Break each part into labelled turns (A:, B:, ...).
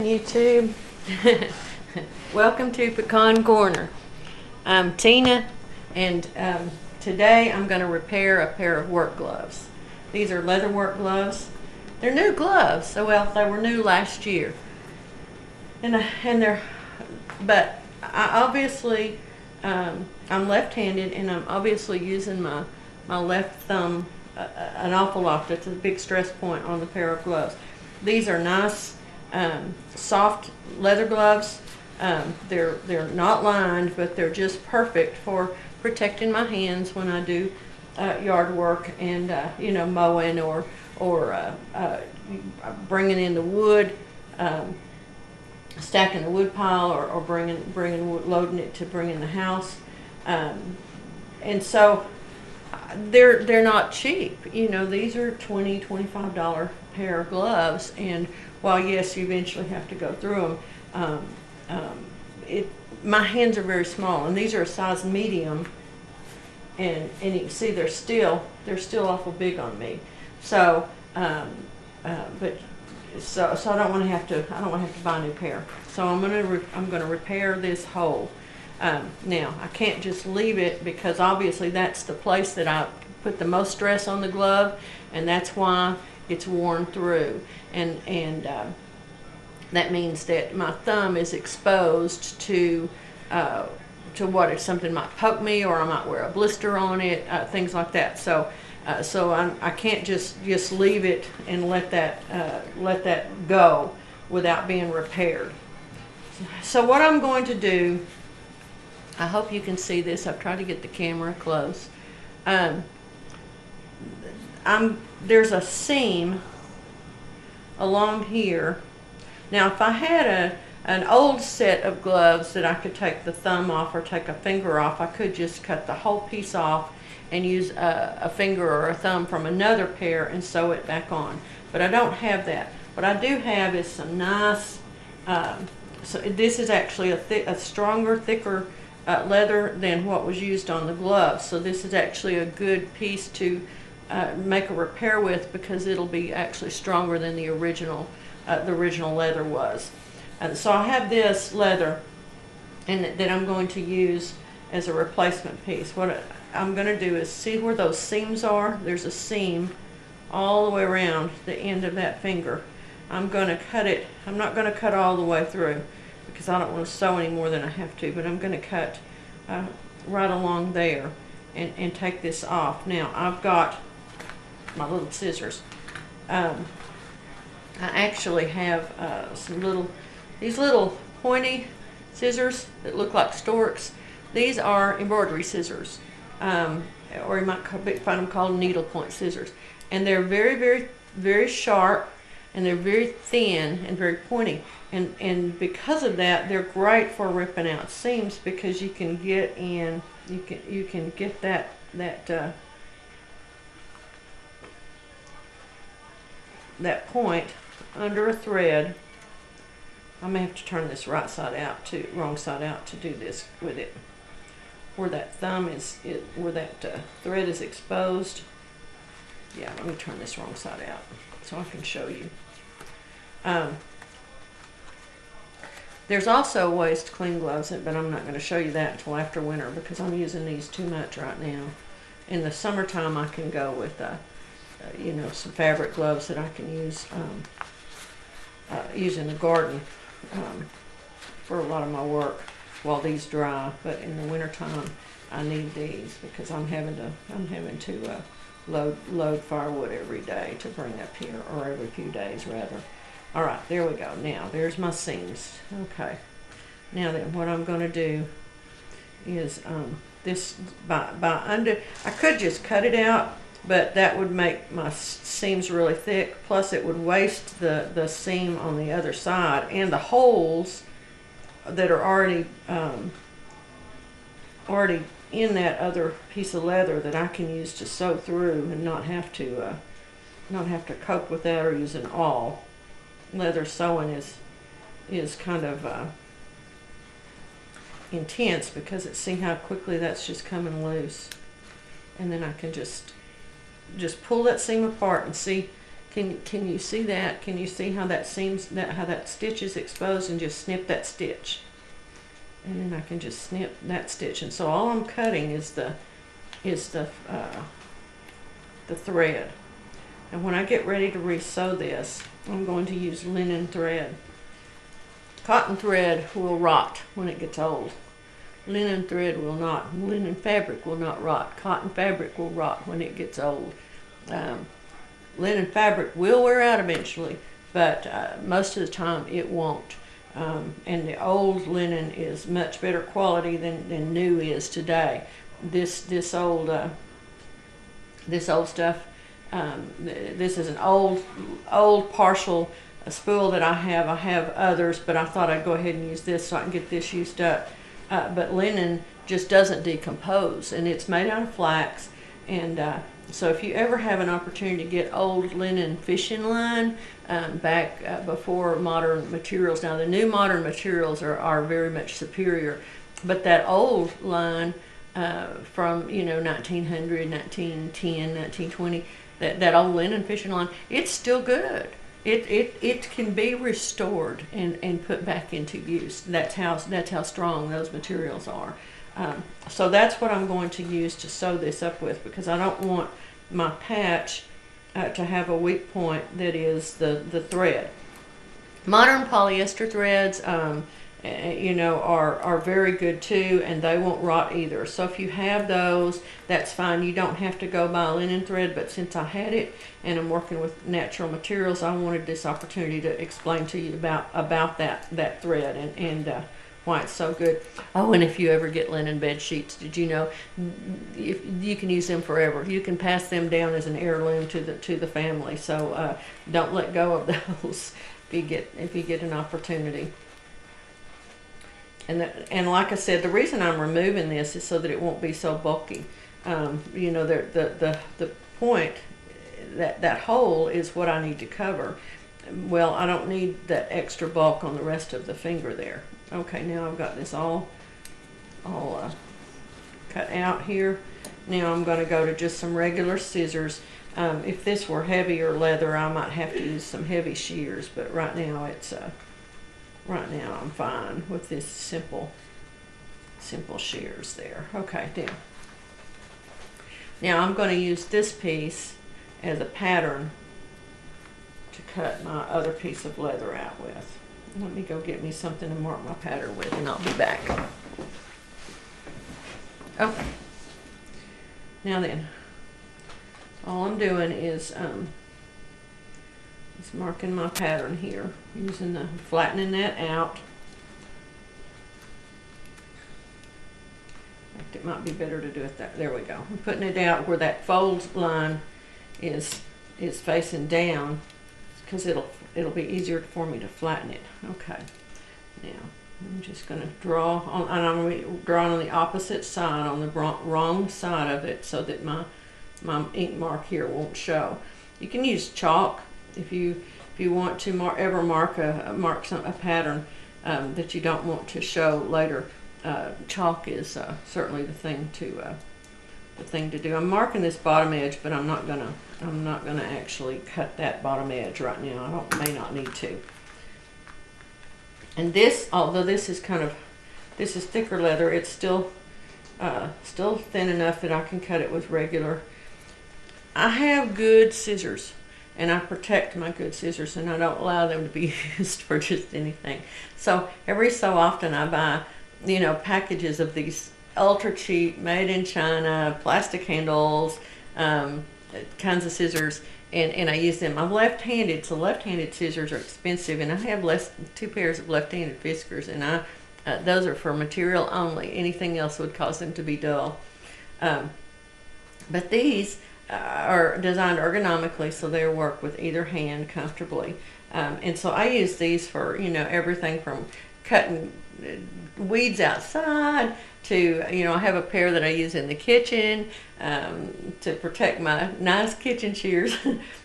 A: YouTube. Welcome to Pecan Corner. I'm Tina, and today I'm going to repair a pair of work gloves. These are leather work gloves. They're new gloves, so well they were new last year, but I obviously I'm left-handed, and I'm obviously using my left thumb an awful lot. That's a big stress point on the pair of gloves. These are nice, soft leather gloves. They're not lined, but they're just perfect for protecting my hands when I do yard work and mowing or bringing in the wood, stacking the wood pile, or loading it to bring in the house. And so they're not cheap. These are $20–25 pair of gloves, and while yes, you eventually have to go through them, my hands are very small, and these are a size medium, and you can see they're still awful big on me. So I don't want to have to buy a new pair. So I'm gonna repair this hole. Now I can't just leave it, because obviously that's the place that I put the most stress on the glove, and that's why it's worn through. And that means that my thumb is exposed to what, if something might poke me, or I might wear a blister on it, things like that. So I can't just leave it and let that go without being repaired. So what I'm going to do, I hope you can see this. I've tried to get the camera close. There's a seam along here. Now, if I had an old set of gloves that I could take the thumb off or take a finger off, I could just cut the whole piece off and use a finger or a thumb from another pair and sew it back on. But I don't have that. What I do have is some nice, so this is actually a stronger, thicker leather than what was used on the gloves. So this is actually a good piece to make a repair with, because it'll be actually stronger than the original leather was. So I have this leather that I'm going to use as a replacement piece. What I'm going to do is, see where those seams are? There's a seam all the way around the end of that finger. I'm going to cut it. I'm not going to cut all the way through, because I don't want to sew any more than I have to, but I'm going to cut right along there and take this off. Now, I've got my little scissors. I actually have these little pointy scissors that look like storks. These are embroidery scissors, or you might find them called needlepoint scissors. And they're very, very, very sharp, and they're very thin and very pointy. And because of that, they're great for ripping out seams, because you can get in, you can get that point under a thread. I may have to turn this wrong side out to do this with it. Where that thumb is, where that thread is exposed. Yeah, let me turn this wrong side out so I can show you. There's also ways to clean gloves, but I'm not going to show you that until after winter, because I'm using these too much right now. In the summertime, I can go with some fabric gloves that I can use in the garden for a lot of my work while these dry. But in the wintertime, I need these, because I'm having to load firewood every day to bring up here, or every few days rather. All right, there we go. Now there's my seams. Okay. Now then, what I'm going to do is this I could just cut it out, but that would make my seams really thick. Plus, it would waste the seam on the other side, and the holes that are already in that other piece of leather that I can use to sew through, and not have to cope with that or use an awl. Leather sewing is kind of intense, because see how quickly that's just coming loose, and then I can just pull that seam apart and see Can you see that? Can you see how that seams, how that stitch is exposed, and just snip that stitch? And then I can just snip that stitch. And so all I'm cutting is the thread. And when I get ready to re-sew this, I'm going to use linen thread. Cotton thread will rot when it gets old. Linen thread will not. Linen fabric will not rot. Cotton fabric will rot when it gets old. Linen fabric will wear out eventually, but most of the time it won't. And the old linen is much better quality than new is today. This old stuff. This is an old partial spool that I have. I have others, but I thought I'd go ahead and use this so I can get this used up. But linen just doesn't decompose, and it's made out of flax. And so if you ever have an opportunity to get old linen fishing line, back before modern materials. Now the new modern materials are very much superior, but that old line from 1900, 1910, 1920, that old linen fishing line, it's still good. It can be restored and put back into use. That's how strong those materials are. So that's what I'm going to use to sew this up with, because I don't want my patch to have a weak point that is the thread. Modern polyester threads are very good too, and they won't rot either. So if you have those, that's fine. You don't have to go buy linen thread, but since I had it and I'm working with natural materials, I wanted this opportunity to explain to you about that thread and why it's so good. Oh, and if you ever get linen bed sheets, did you know you can use them forever? You can pass them down as an heirloom to the family. So don't let go of those if you get an opportunity. And like I said, the reason I'm removing this is so that it won't be so bulky. The point that hole is what I need to cover. Well, I don't need that extra bulk on the rest of the finger there. Okay, now I've got this all cut out here. Now I'm going to go to just some regular scissors. If this were heavier leather, I might have to use some heavy shears, but right now I'm fine with this simple shears there. Okay, now I'm going to use this piece as a pattern to cut my other piece of leather out with. Let me go get me something to mark my pattern with, and I'll be back. Okay. Now then, all I'm doing is marking my pattern here, flattening that out. In fact, it might be better to do it there we go. I'm putting it out where that fold line is facing down, because it'll be easier for me to flatten it. Okay. Now I'm just going to draw on, and I'm going to draw on the opposite side, on the wrong side of it, so that my ink mark here won't show. You can use chalk if you want to mark a pattern that you don't want to show later. Chalk is certainly the thing to do. I'm marking this bottom edge, but I'm not gonna actually cut that bottom edge right now. I may not need to. And this, although this is thicker leather, it's still thin enough that I can cut it with regular. I have good scissors, and I protect my good scissors, and I don't allow them to be used for just anything. So every so often I buy, packages of these ultra cheap, made in China, plastic handles, kinds of scissors, and I use them. I'm left-handed, so left-handed scissors are expensive, and I have two pairs of left-handed whiskers, and those are for material only. Anything else would cause them to be dull. But these are designed ergonomically, so they work with either hand comfortably. And so I use these for, everything from cutting weeds outside to, I have a pair that I use in the kitchen to protect my nice kitchen shears.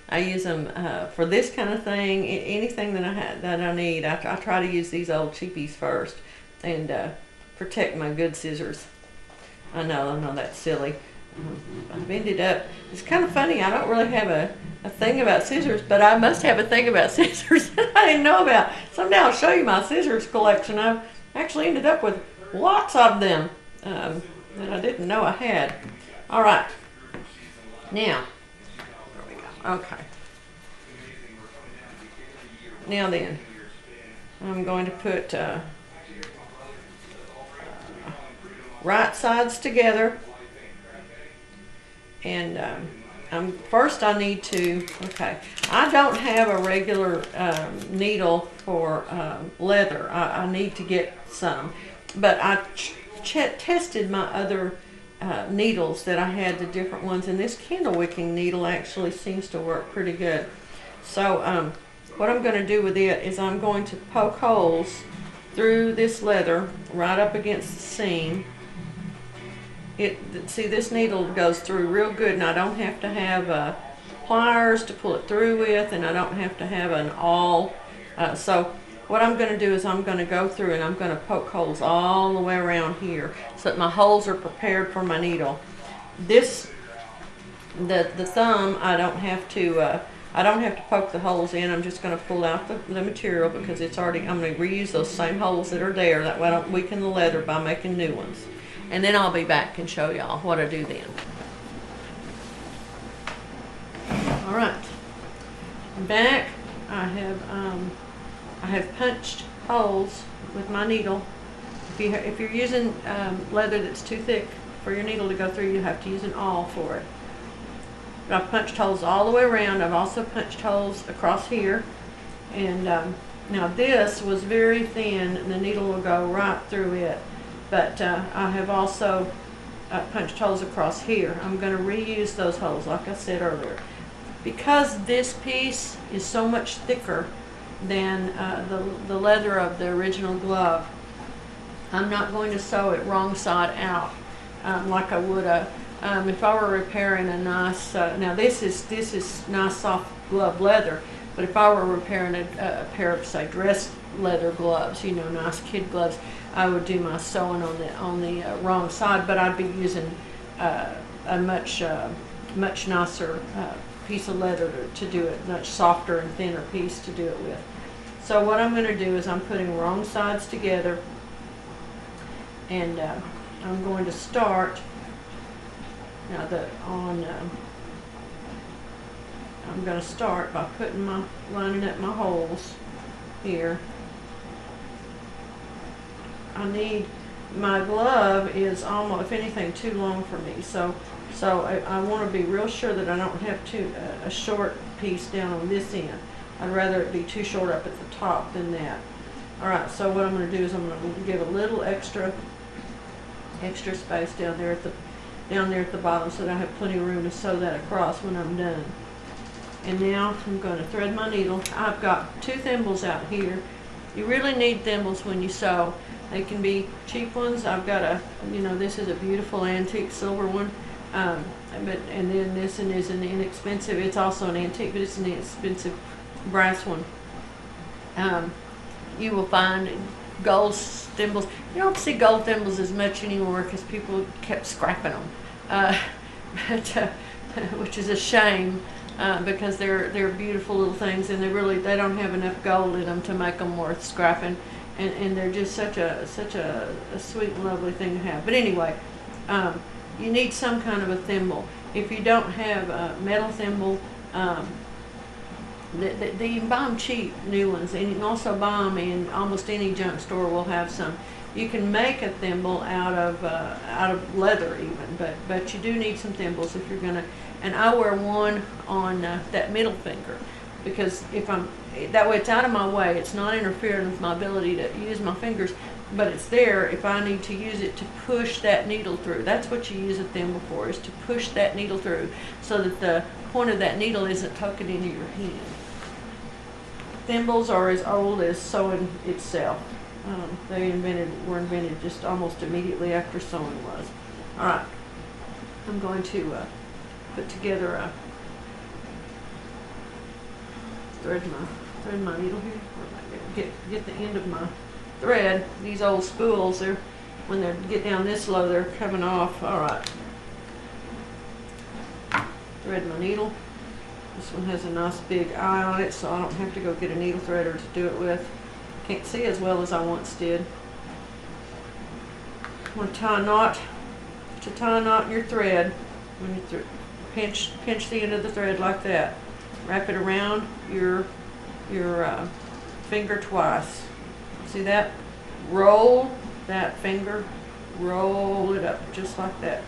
A: I use them for this kind of thing. Anything that I need, I try to use these old cheapies first and protect my good scissors. I know that's silly. I've ended up, it's kind of funny, I don't really have a thing about scissors, but I must have a thing about scissors that I didn't know about. Someday I'll show you my scissors collection. I've actually ended up with lots of them that I didn't know I had. All right, now, there we go, okay. Now then, I'm going to put right sides together, and first I need to, okay, I don't have a regular needle for leather. I need to get some, but I tested my other needles that I had, the different ones, and this candle wicking needle actually seems to work pretty good. So what I'm going to do with it is I'm going to poke holes through this leather right up against the seam. See, this needle goes through real good, and I don't have to have pliers to pull it through with, and I don't have to have an awl. So what I'm going to do is I'm going to go through and I'm going to poke holes all the way around here so that my holes are prepared for my needle. The thumb, I don't have to poke the holes in. I'm just going to pull out the material because it's already, I'm going to reuse those same holes that are there. That way I don't weaken the leather by making new ones. And then I'll be back and show y'all what I do then. All right, I'm back. I have punched holes with my needle. If you're using leather that's too thick for your needle to go through, you have to use an awl for it. But I've punched holes all the way around. I've also punched holes across here. And now this was very thin, and the needle will go right through it. But I have also punched holes across here. I'm going to reuse those holes, like I said earlier. Because this piece is so much thicker than the leather of the original glove, I'm not going to sew it wrong side out like I would if I were repairing a nice, now this is nice soft glove leather, but if I were repairing a pair of, say, dress leather gloves, you know, nice kid gloves, I would do my sewing on the wrong side, but I'd be using a much nicer piece of leather to do it, much softer and thinner piece to do it with. So what I'm going to do is I'm putting wrong sides together, and I'm going to start now I'm going to start by lining up my holes here. My glove is almost, if anything, too long for me. So I want to be real sure that I don't have a short piece down on this end. I'd rather it be too short up at the top than that. All right, so what I'm going to do is I'm going to give a little extra space down there at the bottom so that I have plenty of room to sew that across when I'm done. And now I'm going to thread my needle. I've got 2 thimbles out here. You really need thimbles when you sew. They can be cheap ones. I've got this is a beautiful antique silver one. And then this one is an inexpensive, it's also an antique, but it's an inexpensive brass one. You will find gold thimbles. You don't see gold thimbles as much anymore because people kept scrapping them, which is a shame. Because they're beautiful little things, and they don't have enough gold in them to make them worth scrapping, and they're just such a sweet and lovely thing to have. But anyway, you need some kind of a thimble. If you don't have a metal thimble, you can buy them cheap, new ones, and you can also buy them in almost any junk store will have some. You can make a thimble out of leather even, but you do need some thimbles if you're gonna. And I wear one on that middle finger because that way it's out of my way. It's not interfering with my ability to use my fingers, but it's there if I need to use it to push that needle through. That's what you use a thimble for, is to push that needle through so that the point of that needle isn't tucked into your hand. Thimbles are as old as sewing itself. They were invented just almost immediately after sewing was. All right, I'm going to put together thread my needle here. Get the end of my thread. These old spools, when they get down this low, they're coming off. All right. thread my needle. This one has a nice big eye on it, so I don't have to go get a needle threader to do it with. Can't see as well as I once did. I'm going to tie a knot. To tie a knot in your thread, when you pinch the end of the thread like that. Wrap it around your finger twice. See that? Roll that finger, roll it up just like that,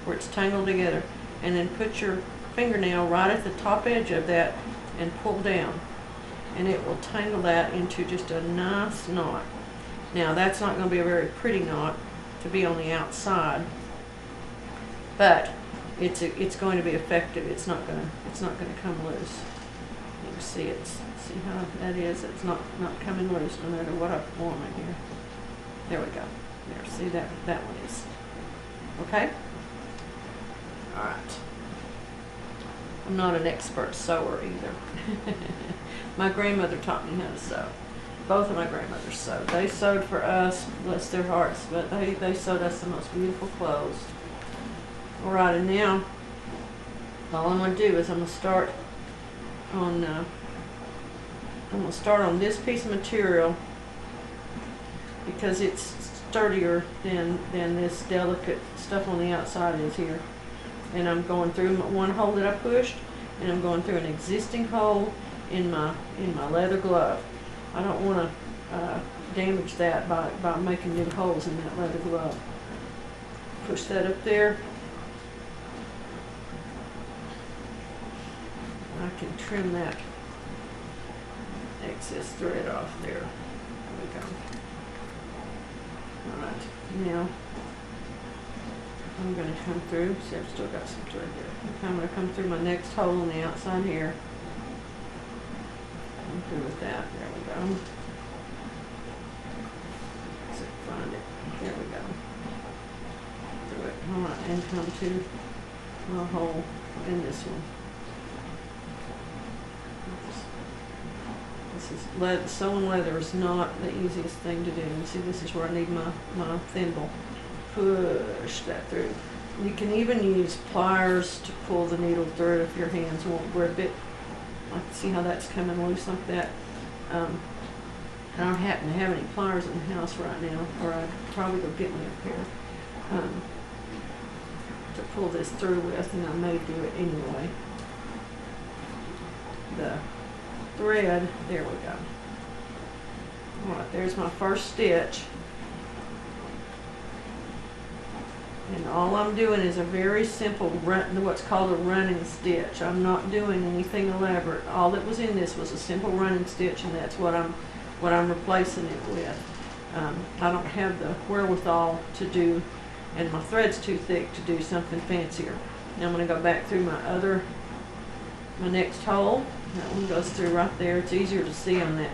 A: where it's tangled together, and then put your fingernail right at the top edge of that and pull down, and it will tangle that into just a nice knot. Now that's not going to be a very pretty knot to be on the outside, but it's going to be effective. It's not going to come loose. You can see it. See how that is? It's not coming loose no matter what I form in here. There we go. There. See that one is. Okay. All right. I'm not an expert sewer either. My grandmother taught me how to sew. Both of my grandmothers sewed. They sewed for us, bless their hearts, but they sewed us the most beautiful clothes. All right, and now all I'm going to do is I'm going to start on this piece of material because it's sturdier than this delicate stuff on the outside is here. And I'm going through one hole that I pushed, and I'm going through an existing hole in my leather glove. I don't want to damage that by making new holes in that leather glove. Push that up there. I can trim that excess thread off there. There we go. Alright, now I'm going to come through. See, I've still got some thread there. I'm going to come through my next hole on the outside here. Come through with that. There we go. Let's find it. There we go. Through it. Alright, and come to my hole in this one. Sewing leather is not the easiest thing to do. You see, this is where I need my thimble. Push that through. You can even use pliers to pull the needle through if your hands won't grip it. I can see how that's coming loose like that. I don't happen to have any pliers in the house right now, or I'd probably go get me a pair to pull this through with, and I may do it anyway. The thread, there we go. Alright, there's my first stitch. And all I'm doing is a very simple what's called a running stitch. I'm not doing anything elaborate. All that was in this was a simple running stitch, and that's what I'm replacing it with. I don't have the wherewithal to do, and my thread's too thick to do something fancier. Now I'm going to go back through my next hole. That one goes through right there. It's easier to see on that.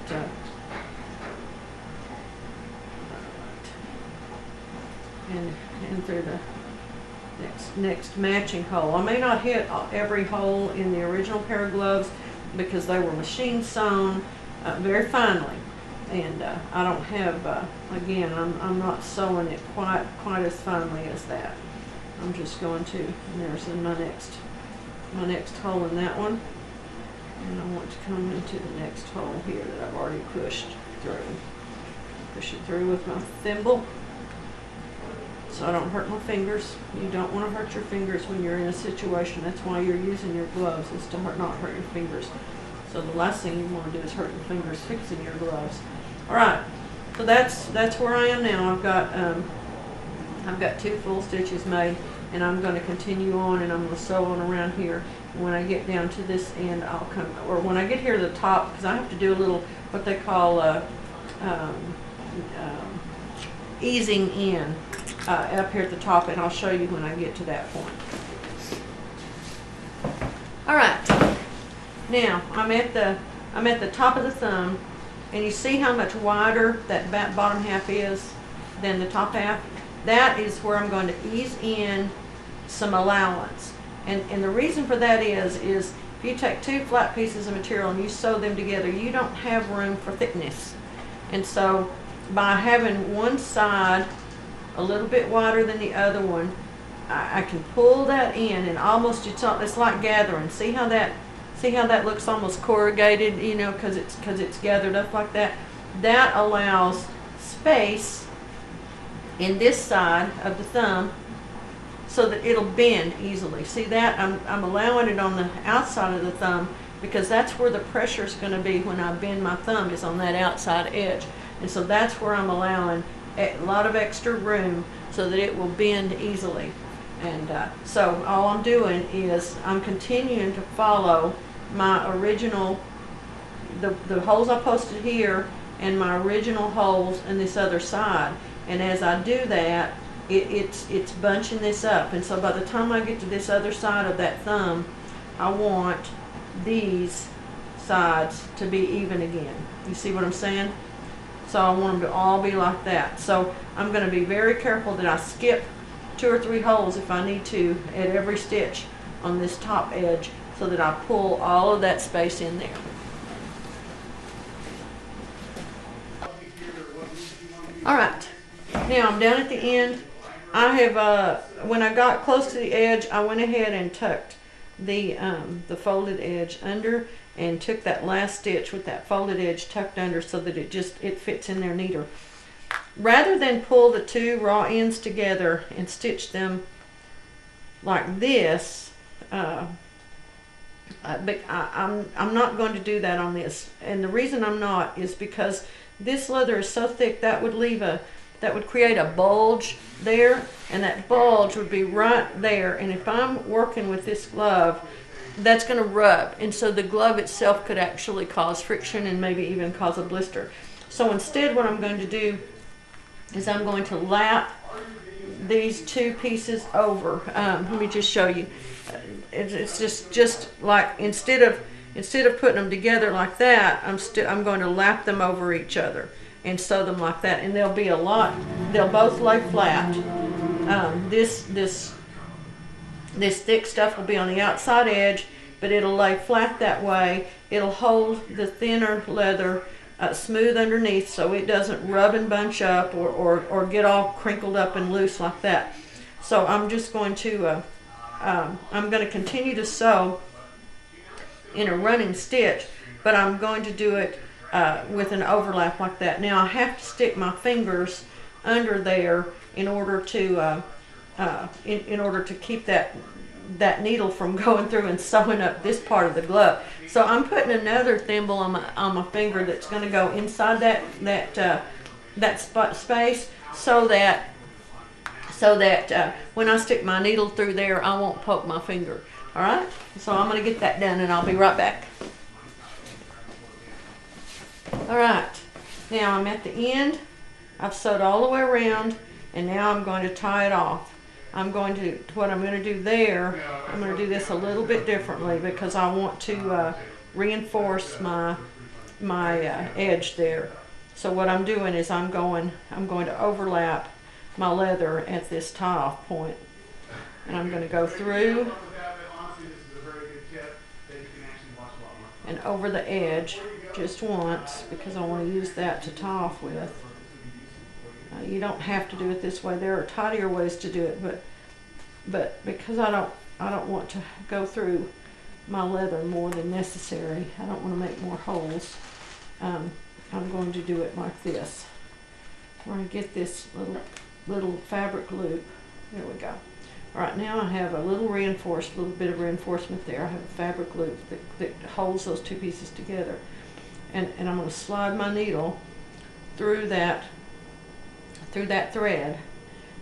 A: And through the next matching hole. I may not hit every hole in the original pair of gloves because they were machine sewn very finely, and I don't have. Again, I'm not sewing it quite as finely as that. I'm just going to. And there's my next hole in that one. And I want to come into the next hole here that I've already pushed through. Push it through with my thimble so I don't hurt my fingers. You don't want to hurt your fingers when you're in a situation. That's why you're using your gloves, is to not hurt your fingers. So the last thing you want to do is hurt your fingers fixing your gloves. Alright, so that's where I am now. I've got 2 full stitches made, and I'm going to continue on, and I'm going to sew on around here. When I get down to this end, I'll come, or when I get here to the top, because I have to do a little, what they call easing in up here at the top, and I'll show you when I get to that point. All right, now I'm at the top of the thumb, and you see how much wider that bottom half is than the top half. That is where I'm going to ease in some allowance. And the reason for that is if you take 2 flat pieces of material and you sew them together, you don't have room for thickness. And so by having one side a little bit wider than the other one, I can pull that in, and almost it's like gathering. See how that looks almost corrugated, you know, because it's gathered up like that. That allows space in this side of the thumb so that it'll bend easily. See that? I'm allowing it on the outside of the thumb because that's where the pressure is going to be when I bend my thumb, is on that outside edge. And so that's where I'm allowing a lot of extra room so that it will bend easily. And so all I'm doing is I'm continuing to follow my original, the holes I posted here and my original holes in this other side. And as I do that, it's bunching this up. And so by the time I get to this other side of that thumb, I want these sides to be even again. You see what I'm saying? So I want them to all be like that. So I'm going to be very careful that I skip 2 or 3 holes if I need to at every stitch on this top edge so that I pull all of that space in there. Alright, now I'm down at the end. I have, when I got close to the edge, I went ahead and tucked the folded edge under and took that last stitch with that folded edge tucked under so that it fits in there neater. Rather than pull the 2 raw ends together and stitch them like this, but I'm not going to do that on this. And the reason I'm not is because this leather is so thick that would create a bulge there, and that bulge would be right there. And if I'm working with this glove, that's going to rub, and so the glove itself could actually cause friction and maybe even cause a blister. So instead, what I'm going to do is I'm going to lap these 2 pieces over. Let me just show you. It's just like instead of putting them together like that, I'm going to lap them over each other and sew them like that, and they'll both lay flat. This thick stuff will be on the outside edge, but it'll lay flat that way. It'll hold the thinner leather smooth underneath so it doesn't rub and bunch up or get all crinkled up and loose like that. So I'm just going to I'm going to continue to sew in a running stitch, but I'm going to do it with an overlap like that. Now I have to stick my fingers under there in order to in order to keep that needle from going through and sewing up this part of the glove. So I'm putting another thimble on my finger that's going to go inside that spot space so that when I stick my needle through there, I won't poke my finger. All right. So I'm going to get that done, and I'll be right back. All right. Now I'm at the end. I've sewed all the way around, and now I'm going to tie it off. What I'm going to do there, I'm going to do this a little bit differently because I want to reinforce my edge there. So what I'm doing is I'm going to overlap my leather at this tie-off point, and I'm going to go through and over the edge just once because I want to use that to tie off with. You don't have to do it this way. There are tidier ways to do it, but because I don't want to go through my leather more than necessary, I don't want to make more holes. I'm going to do it like this. Where I get this little fabric loop. There we go. All right, now I have a little bit of reinforcement there. I have a fabric loop that holds those 2 pieces together, and I'm going to slide my needle through that thread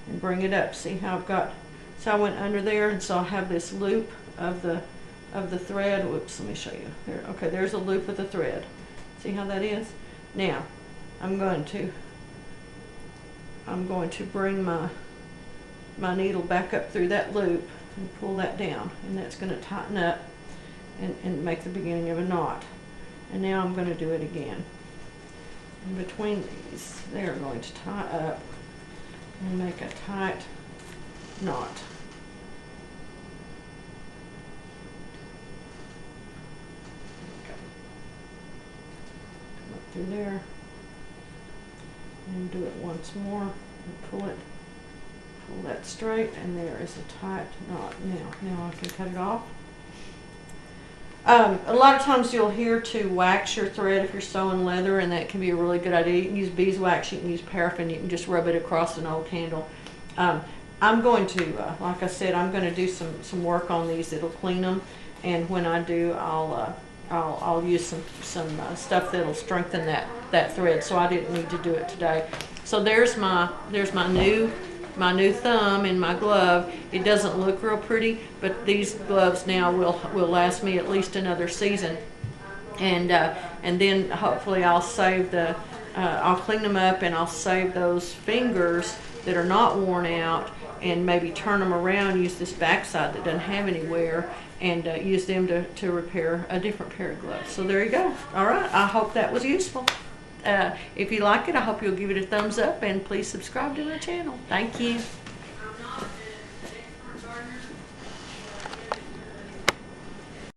A: and bring it up. See how so I went under there, and so I have this loop of the thread. Whoops, let me show you. There, okay, there's a loop of the thread. See how that is? Now, I'm going to bring my needle back up through that loop and pull that down, and that's going to tighten up and make the beginning of a knot. And now I'm going to do it again. In between these, they're going to tie up and make a tight knot. Come up through there and do it once more and pull it pull that straight, and there is a tight knot. Now I can cut it off. A lot of times you'll hear to wax your thread if you're sewing leather, and that can be a really good idea. You can use beeswax, you can use paraffin, you can just rub it across an old candle. I'm going to, like I said, I'm going to do some work on these. It'll clean them, and when I do, I'll use some stuff that'll strengthen that thread. So I didn't need to do it today. So there's my new thumb in my glove. It doesn't look real pretty, but these gloves now will last me at least another season. And then hopefully I'll save I'll clean them up, and I'll save those fingers that are not worn out, and maybe turn them around, use this backside that doesn't have any wear, and use them to repair a different pair of gloves. So there you go. All right, I hope that was useful. If you like it, I hope you'll give it a thumbs up, and please subscribe to my channel. Thank you.